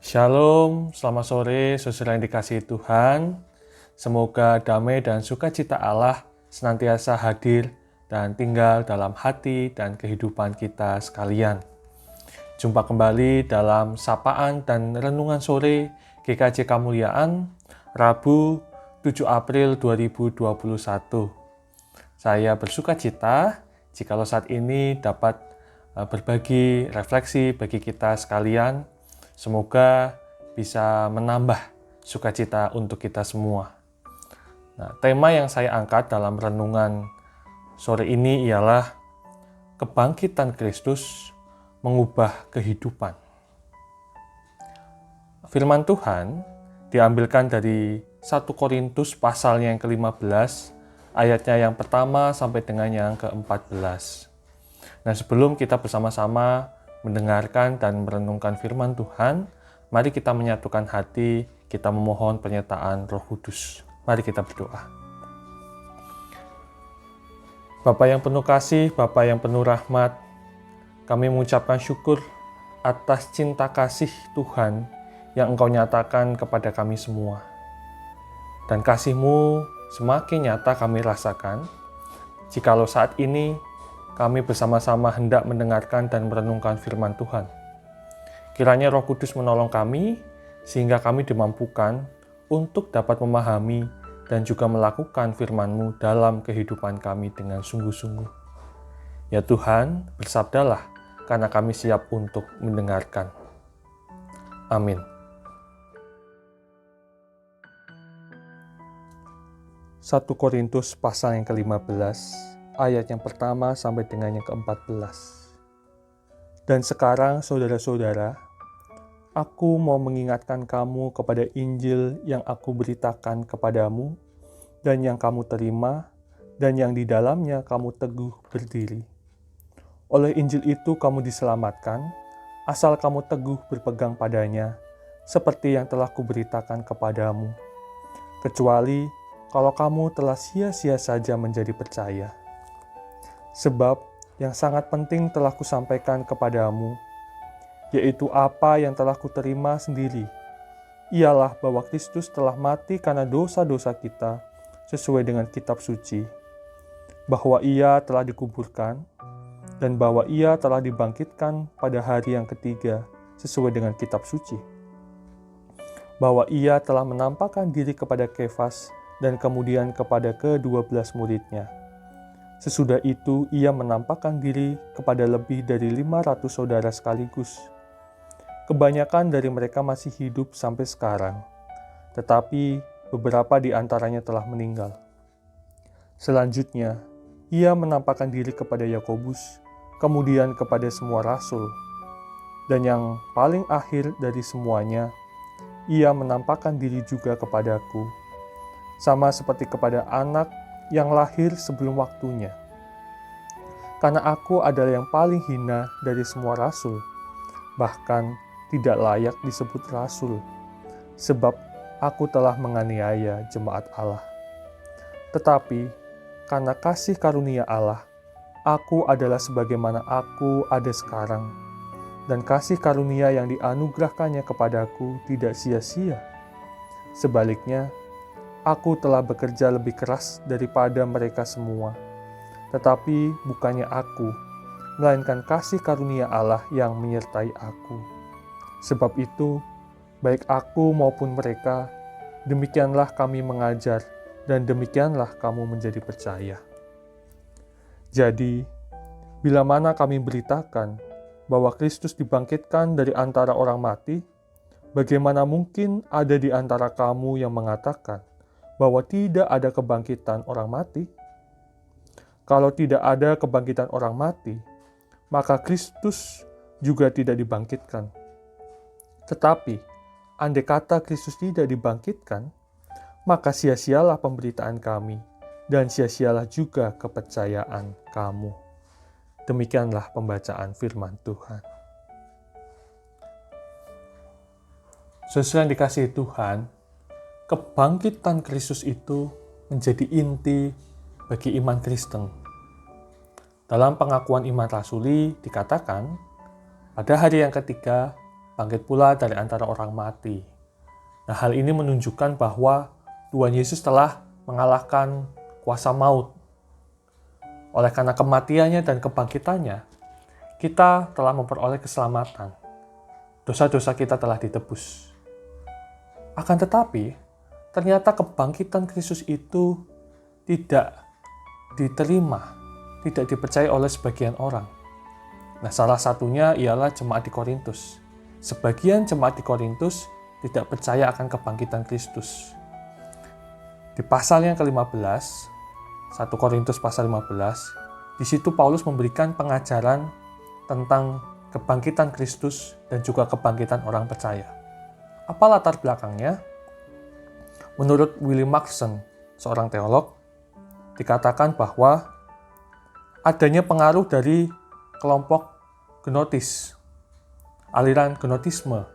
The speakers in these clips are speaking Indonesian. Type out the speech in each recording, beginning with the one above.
Shalom, selamat sore saudara yang dikasihi Tuhan. Semoga damai dan sukacita Allah senantiasa hadir dan tinggal dalam hati dan kehidupan kita sekalian. Jumpa kembali dalam sapaan dan renungan sore GKJ Kemuliaan, Rabu 7 April 2021. Saya bersukacita jikalau saat ini dapat berbagi refleksi bagi kita sekalian. Semoga bisa menambah sukacita untuk kita semua. Nah, tema yang saya angkat dalam renungan sore ini ialah kebangkitan Kristus mengubah kehidupan. Firman Tuhan diambilkan dari 1 Korintus pasalnya yang ke-15, ayatnya yang pertama sampai dengan yang ke-14. Nah, sebelum kita bersama-sama mendengarkan dan merenungkan firman Tuhan, mari kita menyatukan hati, kita memohon penyertaan Roh Kudus. Mari kita berdoa. Bapa yang penuh kasih, Bapa yang penuh rahmat, kami mengucapkan syukur atas cinta kasih Tuhan yang Engkau nyatakan kepada kami semua. Dan kasih-Mu semakin nyata kami rasakan, jikalau saat ini kami bersama-sama hendak mendengarkan dan merenungkan firman Tuhan. Kiranya Roh Kudus menolong kami, sehingga kami dimampukan untuk dapat memahami dan juga melakukan firman-Mu dalam kehidupan kami dengan sungguh-sungguh. Ya Tuhan, bersabdalah, karena kami siap untuk mendengarkan. Amin. Satu Korintus pasal yang ke-15, ayat yang pertama sampai dengan yang ke-14. Dan sekarang saudara-saudara, aku mau mengingatkan kamu kepada Injil yang aku beritakan kepadamu, dan yang kamu terima, dan yang di dalamnya kamu teguh berdiri. Oleh Injil itu kamu diselamatkan, asal kamu teguh berpegang padanya, seperti yang telah kuberitakan kepadamu. Kecuali kalau kamu telah sia-sia saja menjadi percaya. Sebab yang sangat penting telah kusampaikan kepadamu, yaitu apa yang telah kuterima sendiri, ialah bahwa Kristus telah mati karena dosa-dosa kita sesuai dengan kitab suci, bahwa Ia telah dikuburkan, dan bahwa Ia telah dibangkitkan pada hari yang ketiga sesuai dengan kitab suci, bahwa Ia telah menampakkan diri kepada Kefas dan kemudian kepada ke-12 muridnya. Sesudah itu, ia menampakkan diri kepada lebih dari 500 saudara sekaligus. Kebanyakan dari mereka masih hidup sampai sekarang, tetapi beberapa di antaranya telah meninggal. Selanjutnya, ia menampakkan diri kepada Yakobus, kemudian kepada semua rasul. Dan yang paling akhir dari semuanya, ia menampakkan diri juga kepadaku, sama seperti kepada anak yang lahir sebelum waktunya. Karena aku adalah yang paling hina dari semua rasul, bahkan tidak layak disebut rasul, sebab aku telah menganiaya jemaat Allah. Tetapi karena kasih karunia Allah, aku adalah sebagaimana aku ada sekarang, dan kasih karunia yang dianugerahkannya kepadaku tidak sia-sia. Sebaliknya, aku telah bekerja lebih keras daripada mereka semua, tetapi bukannya aku, melainkan kasih karunia Allah yang menyertai aku. Sebab itu, baik aku maupun mereka, demikianlah kami mengajar, dan demikianlah kamu menjadi percaya. Jadi, bila mana kami beritakan bahwa Kristus dibangkitkan dari antara orang mati, bagaimana mungkin ada di antara kamu yang mengatakan bahwa tidak ada kebangkitan orang mati? Kalau tidak ada kebangkitan orang mati, maka Kristus juga tidak dibangkitkan. Tetapi, andai kata Kristus tidak dibangkitkan, maka sia-sialah pemberitaan kami, dan sia-sialah juga kepercayaan kamu. Demikianlah pembacaan firman Tuhan. Sesuai yang dikasihi Tuhan, kebangkitan Kristus itu menjadi inti bagi iman Kristen. Dalam pengakuan iman rasuli dikatakan, pada hari yang ketiga, bangkit pula dari antara orang mati. Nah, hal ini menunjukkan bahwa Tuhan Yesus telah mengalahkan kuasa maut. Oleh karena kematiannya dan kebangkitannya, kita telah memperoleh keselamatan. Dosa-dosa kita telah ditebus. Akan tetapi, ternyata kebangkitan Kristus itu tidak diterima, tidak dipercaya oleh sebagian orang. Nah, salah satunya ialah jemaat di Korintus. Sebagian jemaat di Korintus tidak percaya akan kebangkitan Kristus. Di pasal yang ke-15, 1 Korintus pasal 15, di situ Paulus memberikan pengajaran tentang kebangkitan Kristus dan juga kebangkitan orang percaya. Apa latar belakangnya? Menurut William Maxson, seorang teolog, dikatakan bahwa adanya pengaruh dari kelompok gnotis, aliran gnotisme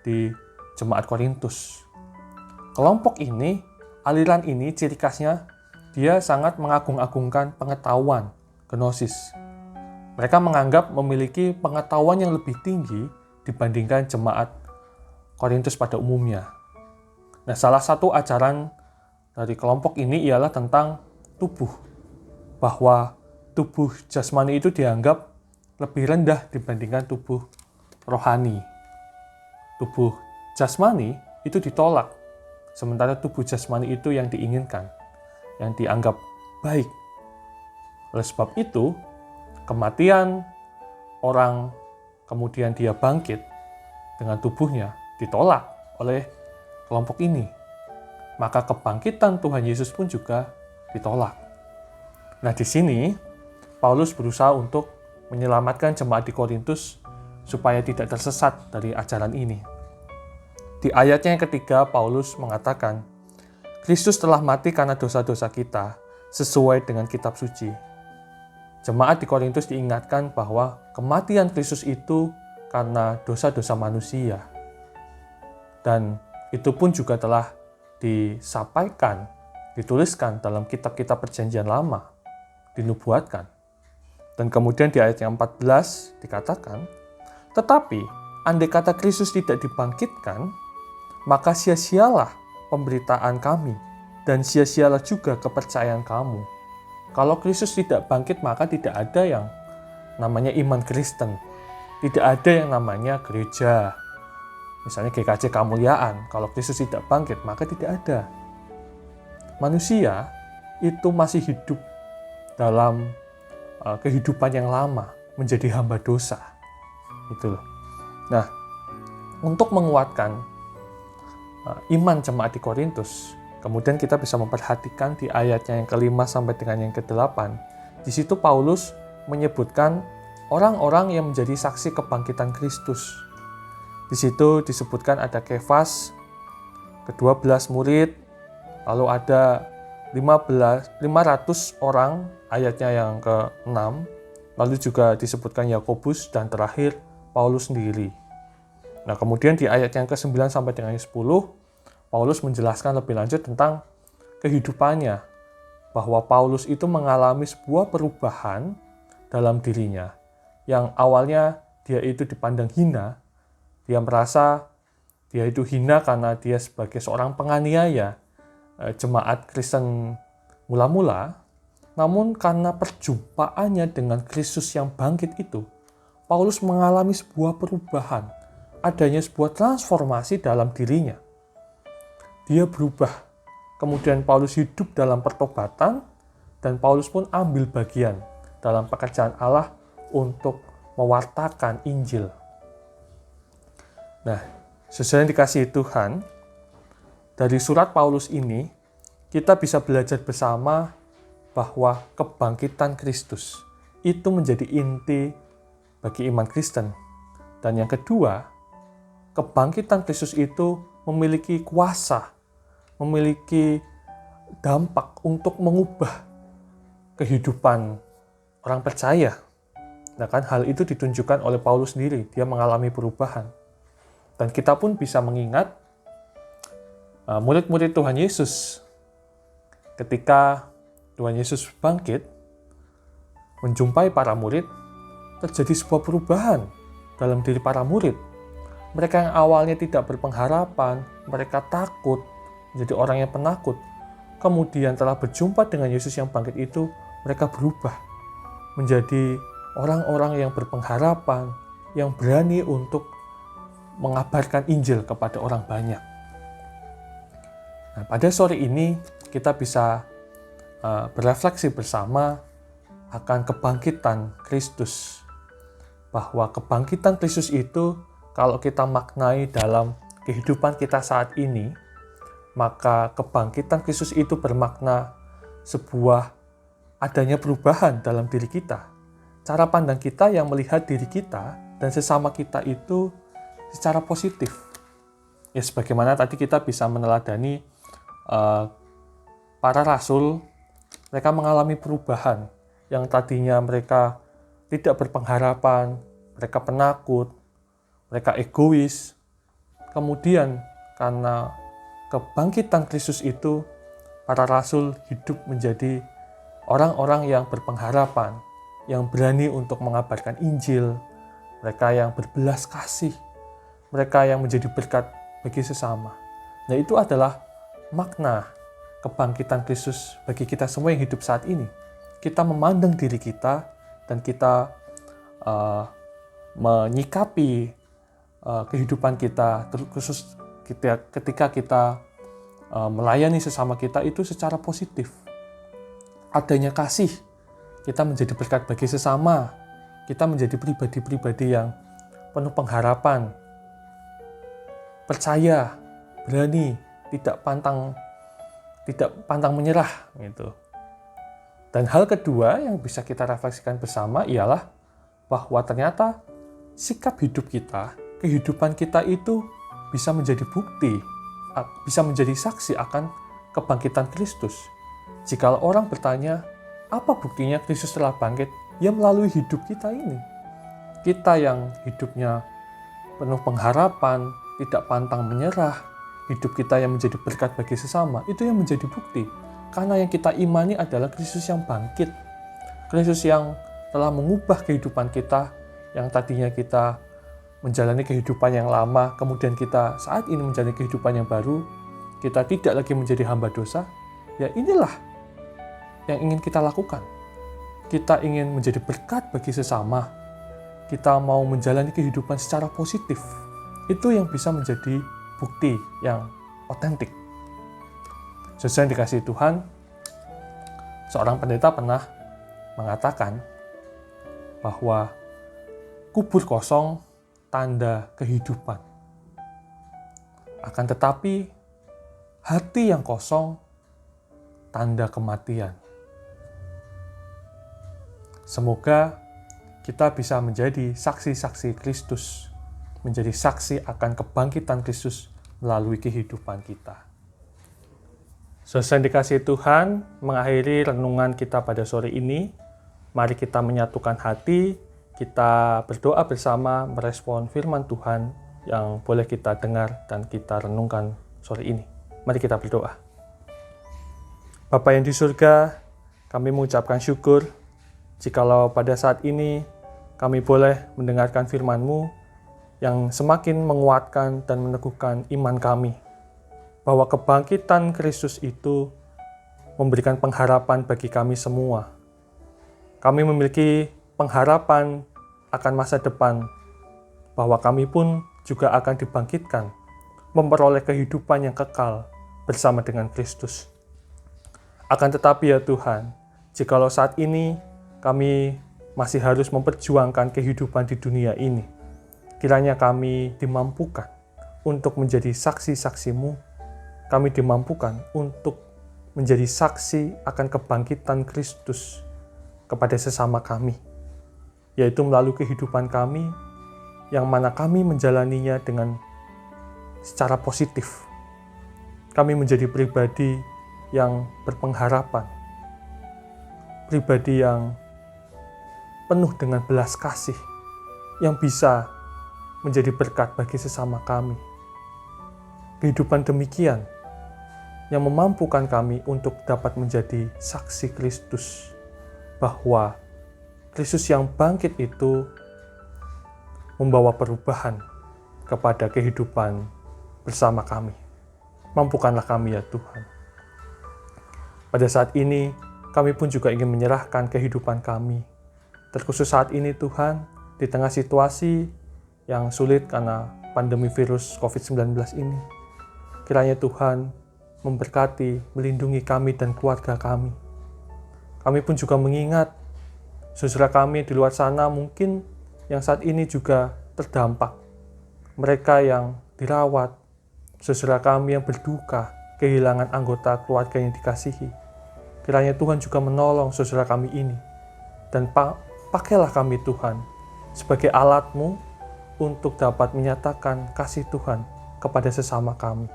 di jemaat Korintus. Kelompok ini, aliran ini ciri khasnya dia sangat mengagung-agungkan pengetahuan, gnosis. Mereka menganggap memiliki pengetahuan yang lebih tinggi dibandingkan jemaat Korintus pada umumnya. Nah, salah satu ajaran dari kelompok ini ialah tentang tubuh, bahwa tubuh jasmani itu dianggap lebih rendah dibandingkan tubuh rohani. Tubuh jasmani itu ditolak, sementara tubuh jasmani itu yang diinginkan, yang dianggap baik. Oleh sebab itu, kematian orang kemudian dia bangkit dengan tubuhnya ditolak oleh kelompok ini. Maka kebangkitan Tuhan Yesus pun juga ditolak. Nah, di sini Paulus berusaha untuk menyelamatkan jemaat di Korintus supaya tidak tersesat dari ajaran ini. Di ayatnya yang ketiga, Paulus mengatakan, Kristus telah mati karena dosa-dosa kita, sesuai dengan kitab suci. Jemaat di Korintus diingatkan bahwa kematian Kristus itu karena dosa-dosa manusia. Dan itu pun juga telah disampaikan, dituliskan dalam kitab-kitab perjanjian lama, dinubuatkan. Dan kemudian di ayat yang 14 dikatakan, tetapi andai kata Kristus tidak dibangkitkan, maka sia-sialah pemberitaan kami, dan sia-sialah juga kepercayaan kamu. Kalau Kristus tidak bangkit, maka tidak ada yang namanya iman Kristen. Tidak ada yang namanya gereja. Misalnya GKJ Kemuliaan, kalau Kristus tidak bangkit, maka tidak ada. Manusia itu masih hidup dalam kehidupan yang lama, menjadi hamba dosa. Gitu loh. Nah, untuk menguatkan iman jemaat di Korintus, kemudian kita bisa memperhatikan di ayatnya yang ke-5 sampai dengan yang ke-8. Di situ Paulus menyebutkan orang-orang yang menjadi saksi kebangkitan Kristus. Di situ disebutkan ada Kefas, ke-12 murid, lalu ada 500 orang, ayatnya yang ke-6, lalu juga disebutkan Yakobus, dan terakhir Paulus sendiri. Nah, kemudian di ayat yang ke-9 sampai dengan 10, Paulus menjelaskan lebih lanjut tentang kehidupannya, bahwa Paulus itu mengalami sebuah perubahan dalam dirinya, yang awalnya dia itu dipandang hina, dia merasa dia itu hina karena dia sebagai seorang penganiaya jemaat Kristen mula-mula, namun karena perjumpaannya dengan Kristus yang bangkit itu, Paulus mengalami sebuah perubahan, adanya sebuah transformasi dalam dirinya. Dia berubah, kemudian Paulus hidup dalam pertobatan, dan Paulus pun ambil bagian dalam pekerjaan Allah untuk mewartakan Injil. Nah, sesuai yang dikasihi Tuhan, dari surat Paulus ini, kita bisa belajar bersama bahwa kebangkitan Kristus itu menjadi inti bagi iman Kristen. Dan yang kedua, kebangkitan Kristus itu memiliki kuasa, memiliki dampak untuk mengubah kehidupan orang percaya. Nah kan, hal itu ditunjukkan oleh Paulus sendiri, dia mengalami perubahan. Dan kita pun bisa mengingat murid-murid Tuhan Yesus ketika Tuhan Yesus bangkit, menjumpai para murid, terjadi sebuah perubahan dalam diri para murid. Mereka yang awalnya tidak berpengharapan, mereka takut, menjadi orang yang penakut. Kemudian telah berjumpa dengan Yesus yang bangkit itu, mereka berubah menjadi orang-orang yang berpengharapan, yang berani untuk mengabarkan Injil kepada orang banyak. Nah, pada sore ini kita bisa berefleksi bersama akan kebangkitan Kristus. Bahwa kebangkitan Kristus itu kalau kita maknai dalam kehidupan kita saat ini, maka kebangkitan Kristus itu bermakna sebuah adanya perubahan dalam diri kita. Cara pandang kita yang melihat diri kita dan sesama kita itu secara positif. Ya, sebagaimana tadi kita bisa meneladani para rasul, mereka mengalami perubahan yang tadinya mereka tidak berpengharapan, mereka penakut, mereka egois. Kemudian karena kebangkitan Kristus itu, para rasul hidup menjadi orang-orang yang berpengharapan, yang berani untuk mengabarkan Injil, mereka yang berbelas kasih, mereka yang menjadi berkat bagi sesama. Nah, itu adalah makna kebangkitan Kristus bagi kita semua yang hidup saat ini. Kita memandang diri kita dan kita menyikapi kehidupan kita, khusus ketika kita melayani sesama kita itu secara positif. Adanya kasih, kita menjadi berkat bagi sesama, kita menjadi pribadi-pribadi yang penuh pengharapan, percaya, berani, tidak pantang menyerah gitu. Dan hal kedua yang bisa kita refleksikan bersama ialah bahwa ternyata sikap hidup kita, kehidupan kita itu bisa menjadi bukti, bisa menjadi saksi akan kebangkitan Kristus. Jika orang bertanya, apa buktinya Kristus telah bangkit? Ya melalui hidup kita ini. Kita yang hidupnya penuh pengharapan, tidak pantang menyerah, hidup kita yang menjadi berkat bagi sesama, itu yang menjadi bukti. Karena yang kita imani adalah Kristus yang bangkit. Kristus yang telah mengubah kehidupan kita, yang tadinya kita menjalani kehidupan yang lama, kemudian kita saat ini menjalani kehidupan yang baru, kita tidak lagi menjadi hamba dosa. Ya inilah yang ingin kita lakukan. Kita ingin menjadi berkat bagi sesama. Kita mau menjalani kehidupan secara positif. Itu yang bisa menjadi bukti yang otentik. Sesuai yang dikasihi Tuhan, seorang pendeta pernah mengatakan bahwa kubur kosong tanda kehidupan. Akan tetapi, hati yang kosong tanda kematian. Semoga kita bisa menjadi saksi-saksi Kristus, menjadi saksi akan kebangkitan Kristus melalui kehidupan kita. Selesai dikasihi Tuhan, mengakhiri renungan kita pada sore ini. Mari kita menyatukan hati, kita berdoa bersama merespon firman Tuhan yang boleh kita dengar dan kita renungkan sore ini. Mari kita berdoa. Bapa yang di surga, kami mengucapkan syukur jikalau pada saat ini kami boleh mendengarkan firman-Mu yang semakin menguatkan dan meneguhkan iman kami, bahwa kebangkitan Kristus itu memberikan pengharapan bagi kami semua. Kami memiliki pengharapan akan masa depan, bahwa kami pun juga akan dibangkitkan, memperoleh kehidupan yang kekal bersama dengan Kristus. Akan tetapi ya Tuhan, jikalau saat ini kami masih harus memperjuangkan kehidupan di dunia ini, kiranya kami dimampukan untuk menjadi saksi-saksi-Mu. Kami dimampukan untuk menjadi saksi akan kebangkitan Kristus kepada sesama kami, yaitu melalui kehidupan kami, yang mana kami menjalaninya dengan secara positif. Kami menjadi pribadi yang berpengharapan, pribadi yang penuh dengan belas kasih, yang bisa menjadi berkat bagi sesama kami. Kehidupan demikian yang memampukan kami untuk dapat menjadi saksi Kristus, bahwa Kristus yang bangkit itu membawa perubahan kepada kehidupan bersama kami. Mampukanlah kami ya Tuhan. Pada saat ini, kami pun juga ingin menyerahkan kehidupan kami. Terkhusus saat ini Tuhan, di tengah situasi yang sulit karena pandemi virus COVID-19 ini. Kiranya Tuhan memberkati, melindungi kami dan keluarga kami. Kami pun juga mengingat saudara kami di luar sana mungkin yang saat ini juga terdampak. Mereka yang dirawat, saudara kami yang berduka, kehilangan anggota keluarga yang dikasihi. Kiranya Tuhan juga menolong saudara kami ini. Dan pakailah kami Tuhan sebagai alat-Mu untuk dapat menyatakan kasih Tuhan kepada sesama kami.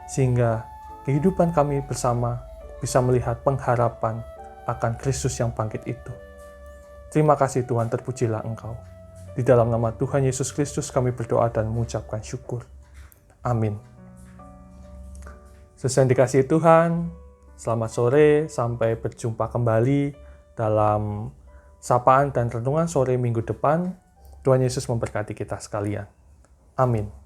Sehingga kehidupan kami bersama bisa melihat pengharapan akan Kristus yang bangkit itu. Terima kasih Tuhan, terpujilah Engkau. Di dalam nama Tuhan Yesus Kristus kami berdoa dan mengucapkan syukur. Amin. Sesuai dikasihi Tuhan, selamat sore, sampai berjumpa kembali dalam sapaan dan renungan sore minggu depan. Tuhan Yesus memberkati kita sekalian. Amin.